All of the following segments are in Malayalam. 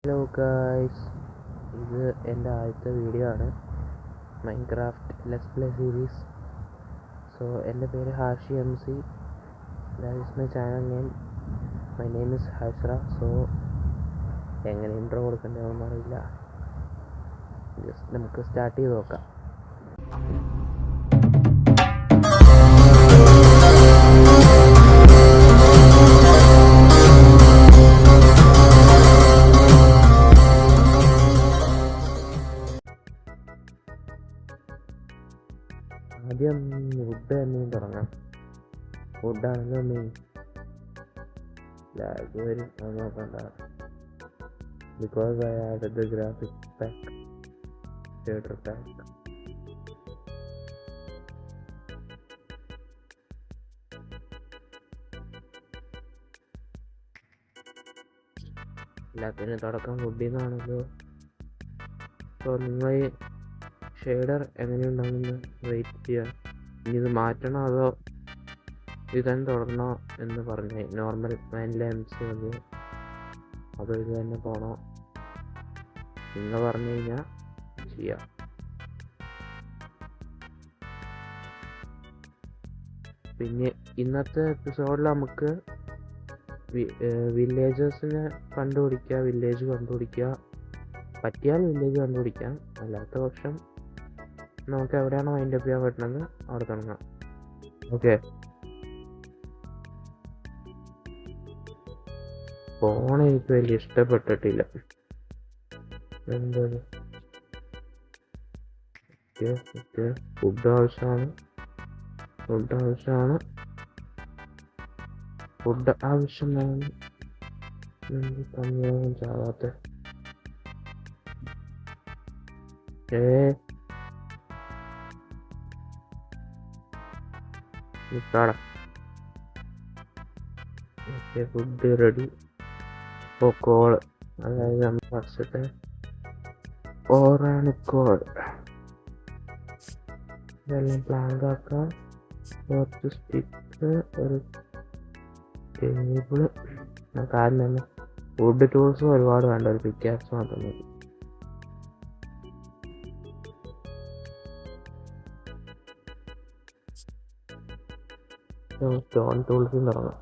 ഹലോ ഗായ്സ്, ഇത് എൻ്റെ ആദ്യത്തെ വീഡിയോ ആണ് Minecraft let's play series. So എൻ്റെ പേര് Hashi MC. That is my channel name. My name is Hashra. So എങ്ങനെ ഇൻട്രോ കൊടുക്കേണ്ടതെന്നൊന്നും അറിയില്ല. ജസ്റ്റ് നമുക്ക് സ്റ്റാർട്ട് ചെയ്ത് നോക്കാം. ആദ്യം വുഡ് തന്നെ തുടങ്ങാം. വുഡാണല്ലോ മെയിൻ. ലാഗ് വരും, അത് നോക്കണ്ട. Because I added the graphics pack, shader pack. എല്ലാത്തിനും തുടക്കം വുഡിൽ നിന്നാണല്ലോ. സോ നിങ്ങൾ ഈ ഷെയ്ഡർ എങ്ങനെയുണ്ടാകുമെന്ന് വെയിറ്റ് ചെയ്യാം. ഇനി ഇത് മാറ്റണോ അതോ ഇതന്നെ തുടരണോ എന്ന് പറഞ്ഞ് നോർമൽ വാനില MC മതി, അതോ ഇത് തന്നെ പോണോ എന്ന് പറഞ്ഞു കഴിഞ്ഞാൽ ചെയ്യാം. പിന്നെ ഇന്നത്തെ എപ്പിസോഡിൽ നമുക്ക് വില്ലേജസിനെ വില്ലേജ് കണ്ടുപിടിക്കുക. പറ്റിയാൽ വില്ലേജ് കണ്ടുപിടിക്കാം, അല്ലാത്ത പക്ഷം നമുക്ക് എവിടെയാണോ വൈൻഡപ്പ് ചെയ്യാൻ പറ്റുന്നത് അവിടെ തുടങ്ങാം. ഓക്കെ, ഫോൺ എനിക്ക് വലിയ ഇഷ്ടപ്പെട്ടിട്ടില്ല. എന്തത്? ഫുഡ് ആവശ്യമാണ്, ഫുഡ് ആവശ്യമാണ്. ചാവാത്ത ഫുഡ് റെഡി. കോള്, അതായത് നമ്മൾ ഫസ്റ്റത്തെ ഓറാണ് കോൾ. ഇതെല്ലാം പ്ലാങ്ക് ആക്കാം. കുറച്ച് സ്റ്റിക്ക്, ഒരു ടേബിള്. കാര്യം തന്നെ വുഡ് ടൂൾസും ഒരുപാട് വേണ്ട, ഒരു പിക്കാക്സ് മാത്രം മതി. സ്റ്റോൺ ടൂൾസിൽ തുടങ്ങാം.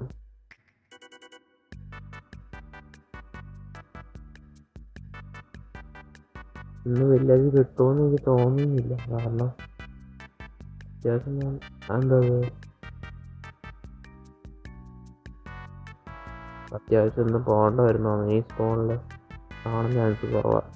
ഇന്ന് വില്ലേജ് കിട്ടുമെന്ന് എനിക്ക് തോന്നുന്നില്ല, കാരണം അത്യാവശ്യം ഞാൻ അത്യാവശ്യം ഇന്ന് പോകേണ്ട വരുന്നതാണ്. ഈ സ്പോണിൽ കാണാൻ ചാൻസ് കുറവാണ്.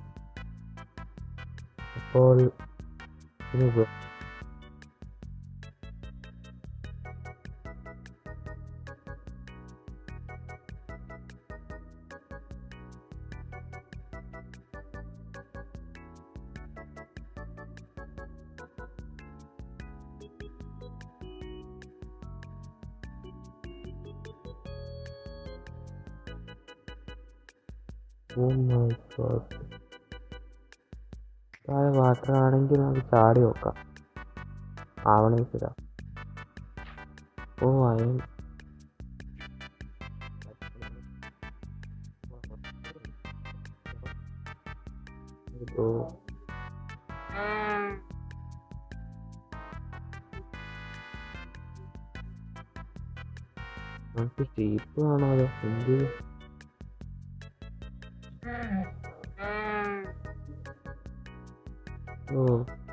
അപ്പോൾ താഴെ വാട്ടർ ആണെങ്കിൽ നമുക്ക് ചാടി നോക്കാം. ആവണേക്കില്ല. അയൺ നമുക്ക് ഷീപ്പ് കാണാതെ എന്ത്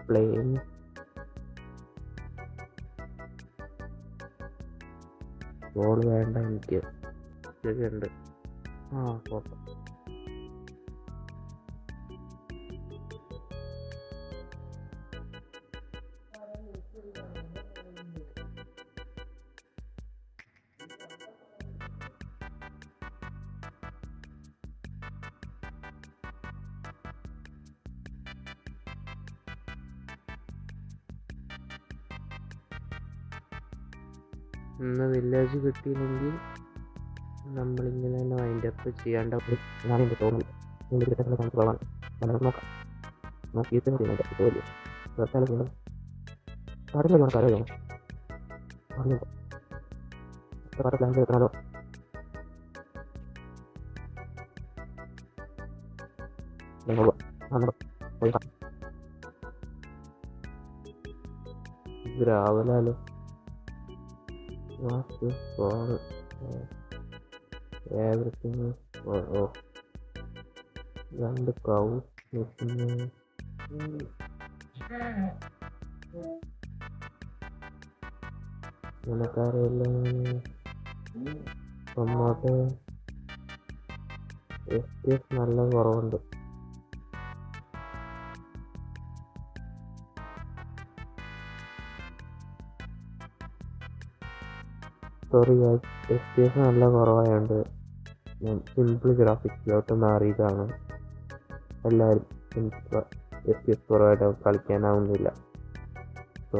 പ്ലെയിൻ. ബോൾ വേണ്ട എനിക്ക്, ശരിയുണ്ട്. ഫോട്ടോ ഇന്ന് വില്ലേജ് കിട്ടിയില്ലെങ്കിൽ നമ്മളിങ്ങനെ തന്നെ വൈൻഡപ്പ് ചെയ്യേണ്ട എന്നാണ് എനിക്ക് തോന്നുന്നത്. നോക്കാം, നോക്കിയിട്ട് പ്ലാൻ ചെയ്താലോ. ഗ്രാവലാലോ എവറിത്തിങ്. ഓ രണ്ട് കൗ നിൽക്കുന്നു. ഇങ്ങനെക്കാരെല്ലാം അങ്ങോട്ട് FPS നല്ല കുറവുണ്ട്. സോറി FPS നല്ല കുറവായതുകൊണ്ട് ഞാൻ സിമ്പിൾ ഗ്രാഫിക്സിലോട്ട് മാറിയതാണ്. എല്ലാവരും FPS കുറവായിട്ട് കളിക്കാനാവുന്നില്ല. സോ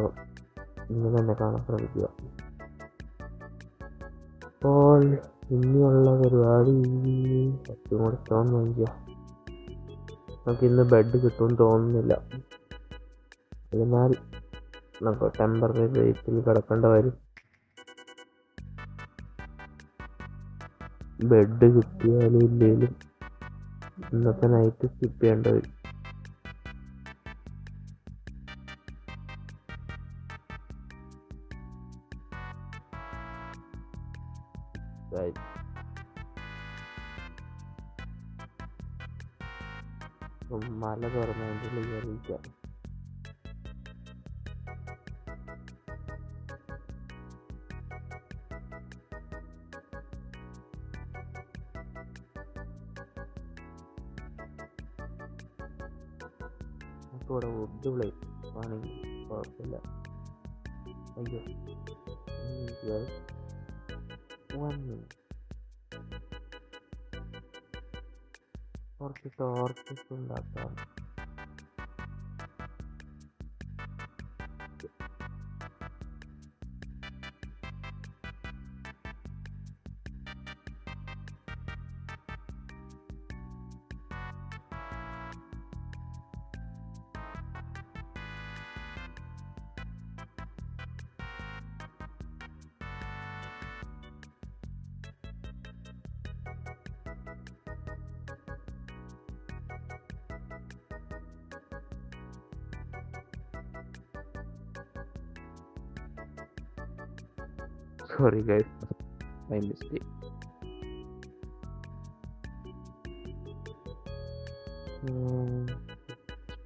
ഇങ്ങനെ തന്നെ കാണാൻ ശ്രമിക്കുക. അപ്പോൾ ഇനിയുള്ള പരിപാടി കുറച്ചും കൂടി തോന്നുന്നില്ല. നമുക്കിന്ന് ബെഡ് കിട്ടുമെന്ന് തോന്നുന്നില്ല. അതിനാൽ നമുക്ക് ടെമ്പററി ബേസിൽ കിടക്കേണ്ട വരും. ബെഡ് കിട്ടിയാലും ഇല്ലെങ്കിലും ഇന്നത്തെ നൈറ്റ് സ്കിപ്പ് ചെയ്യേണ്ടി വരും. മല തുറന്നതിൻ്റെ കയറിയിരിക്കാം. ഇവിടെ വുഡ് പ്ലേസ് ആണെങ്കിൽ കുഴപ്പമില്ല. അയ്യോ കുറച്ച് ടോർച്ചസ് ഉണ്ടാക്കാം. Sorry guys, my mistake.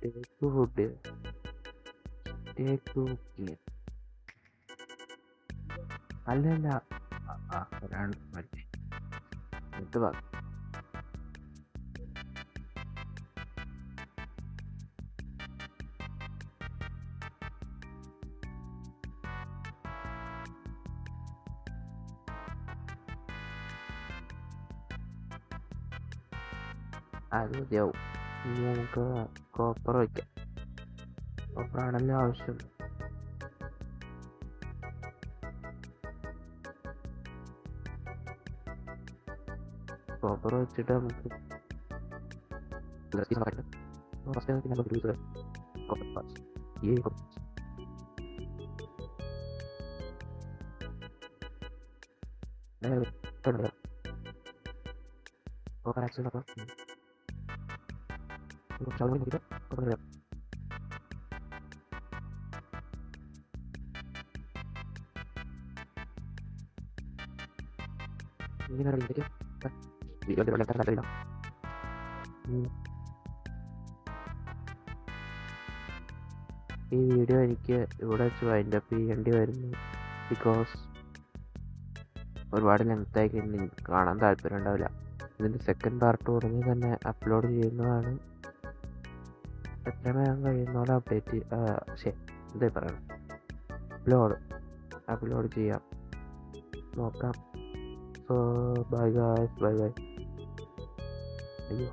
Take to food. Take to clean. അല്ലല്ല ഒരാണ് മറ്റേ ഇത് വാ. അത് മതിയാവും. ഇനി നമുക്ക് കോപ്പർ വയ്ക്കാം. കോപ്പറാണല്ലോ ആവശ്യം. കോപ്പർ വെച്ചിട്ട് നമുക്ക് കോപ്പർ ആക്ഷൻ നോക്കാം. ഈ വീഡിയോ എനിക്ക് ഇവിടെ വെച്ച് വൈൻഡ് അപ്പ് ചെയ്യേണ്ടി വരുന്നു. ബിക്കോസ് ഒരുപാട് ലെങ്തായി കഴിഞ്ഞ് കാണാൻ താല്പര്യം ഉണ്ടാവില്ല. ഇതിൻ്റെ സെക്കൻഡ് പാർട്ട് ഉടനെ തന്നെ അപ്ലോഡ് ചെയ്യുന്നതാണ്. എത്ര വേഗം കഴിയുന്ന പോലെ അപ്ഡേറ്റ് എന്താ പറയണം, അപ്ലോഡ് ചെയ്യാം, നോക്കാം. So bye guys, bye. അയ്യോ